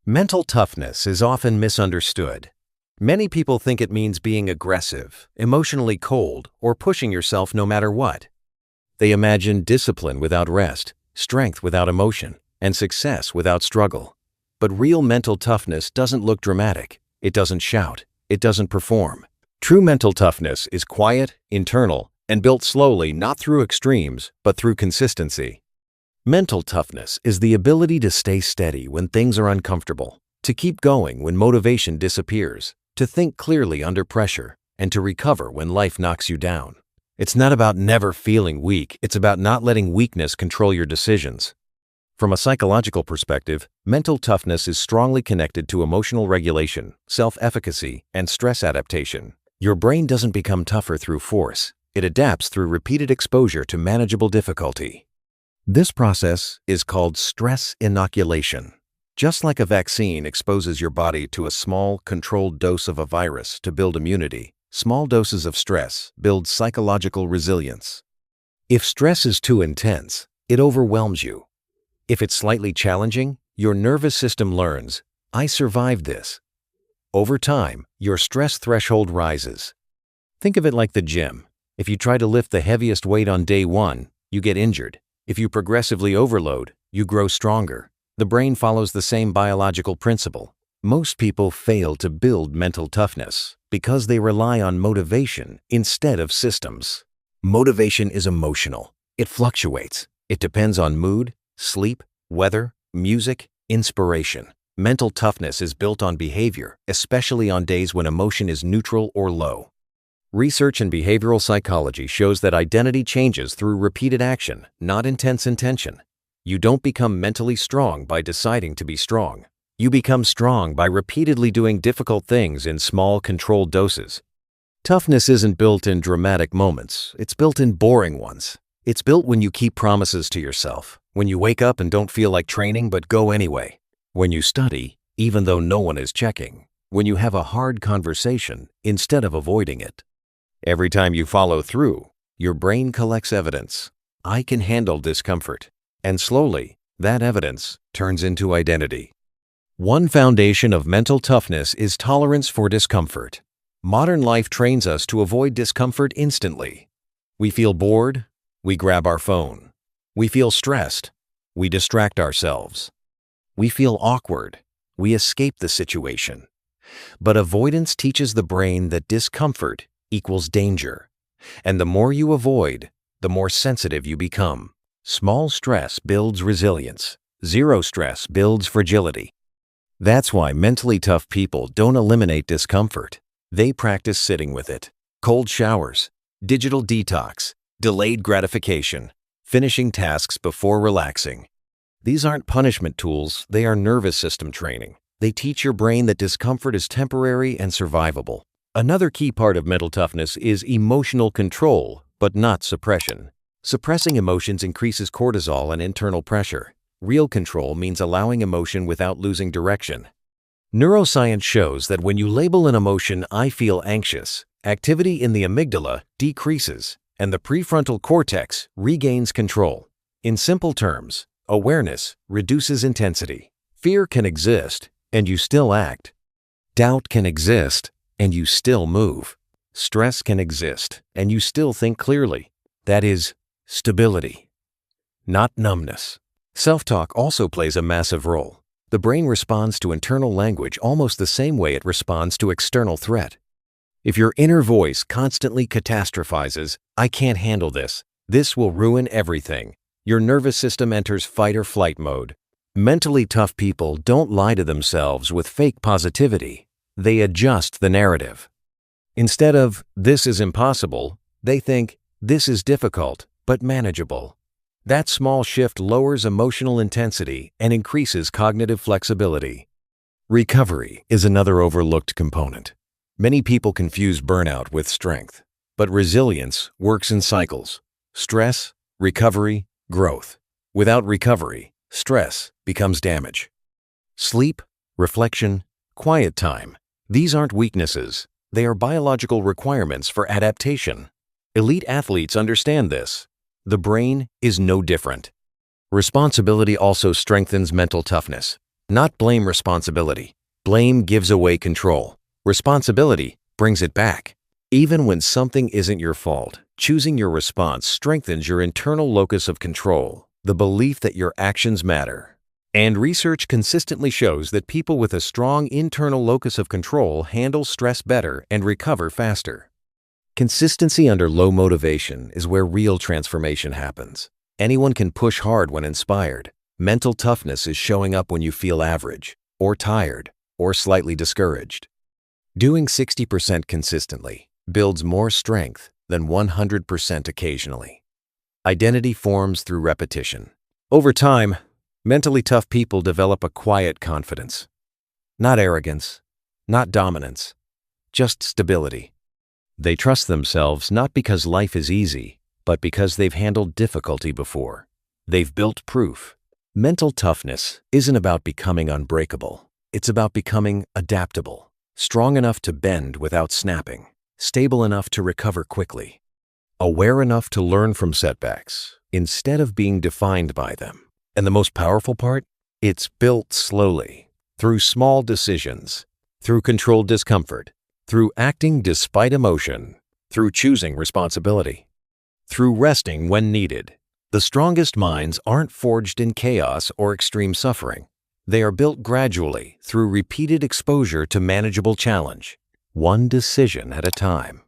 Mental toughness is often misunderstood. Many people think it means being aggressive, emotionally cold, or pushing yourself no matter what. They imagine discipline without rest, strength without emotion, and success without struggle. But real mental toughness doesn't look dramatic. It doesn't shout. It doesn't perform. True mental toughness is quiet, internal, and built slowly, not through extremes, but through consistency. Mental toughness is the ability to stay steady when things are uncomfortable, to keep going when motivation disappears, to think clearly under pressure, and to recover when life knocks you down. It's not about never feeling weak, it's about not letting weakness control your decisions. From a psychological perspective, mental toughness is strongly connected to emotional regulation, self-efficacy, and stress adaptation. Your brain doesn't become tougher through force, it adapts through repeated exposure to manageable difficulty. This process is called stress inoculation. Just like a vaccine exposes your body to a small, controlled dose of a virus to build immunity, small doses of stress build psychological resilience. If stress is too intense, it overwhelms you. If it's slightly challenging, your nervous system learns, "I survived this." Over time, your stress threshold rises. Think of it like the gym. If you try to lift the heaviest weight on day one, you get injured. If you progressively overload, you grow stronger. The brain follows the same biological principle. Most people fail to build mental toughness because they rely on motivation instead of systems. Motivation is emotional. It fluctuates. It depends on mood, sleep, weather, music, inspiration. Mental toughness is built on behavior, especially on days when emotion is neutral or low. Research in behavioral psychology shows that identity changes through repeated action, not intense intention. You don't become mentally strong by deciding to be strong. You become strong by repeatedly doing difficult things in small, controlled doses. Toughness isn't built in dramatic moments, it's built in boring ones. It's built when you keep promises to yourself, when you wake up and don't feel like training but go anyway, when you study even though no one is checking, when you have a hard conversation instead of avoiding it. Every time you follow through, your brain collects evidence. I can handle discomfort. And slowly, that evidence turns into identity. One foundation of mental toughness is tolerance for discomfort. Modern life trains us to avoid discomfort instantly. We feel bored, we grab our phone. We feel stressed, we distract ourselves. We feel awkward, we escape the situation. But avoidance teaches the brain that discomfort equals danger. And the more you avoid, the more sensitive you become. Small stress builds resilience. Zero stress builds fragility. That's why mentally tough people don't eliminate discomfort. They practice sitting with it. Cold showers, digital detox, delayed gratification, finishing tasks before relaxing. These aren't punishment tools, they are nervous system training. They teach your brain that discomfort is temporary and survivable. Another key part of mental toughness is emotional control, but not suppression. Suppressing emotions increases cortisol and internal pressure. Real control means allowing emotion without losing direction. Neuroscience shows that when you label an emotion, "I feel anxious," activity in the amygdala decreases and the prefrontal cortex regains control. In simple terms, awareness reduces intensity. Fear can exist and you still act. Doubt can exist and you still move. Stress can exist and you still think clearly. That is stability, not numbness. Self-talk also plays a massive role. The brain responds to internal language almost the same way it responds to external threat. If your inner voice constantly catastrophizes, "I can't handle this. This will ruin everything," your nervous system enters fight or flight mode. Mentally tough people don't lie to themselves with fake positivity. They adjust the narrative. Instead of "this is impossible," they think "this is difficult, but manageable." That small shift lowers emotional intensity and increases cognitive flexibility. Recovery is another overlooked component. Many people confuse burnout with strength, but resilience works in cycles. Stress, recovery, growth. Without recovery, stress becomes damage. Sleep, reflection, quiet time. These aren't weaknesses. They are biological requirements for adaptation. Elite athletes understand this. The brain is no different. Responsibility also strengthens mental toughness. Not blame responsibility. Blame gives away control. Responsibility brings it back. Even when something isn't your fault, choosing your response strengthens your internal locus of control, the belief that your actions matter. And research consistently shows that people with a strong internal locus of control handle stress better and recover faster. Consistency under low motivation is where real transformation happens. Anyone can push hard when inspired. Mental toughness is showing up when you feel average, or tired, or slightly discouraged. Doing 60% consistently builds more strength than 100% occasionally. Identity forms through repetition. Over time, mentally tough people develop a quiet confidence. Not arrogance, not dominance, just stability. They trust themselves not because life is easy, but because they've handled difficulty before. They've built proof. Mental toughness isn't about becoming unbreakable. It's about becoming adaptable, strong enough to bend without snapping, stable enough to recover quickly, aware enough to learn from setbacks instead of being defined by them. And the most powerful part? It's built slowly, through small decisions, through controlled discomfort, through acting despite emotion, through choosing responsibility, through resting when needed. The strongest minds aren't forged in chaos or extreme suffering. They are built gradually through repeated exposure to manageable challenge, one decision at a time.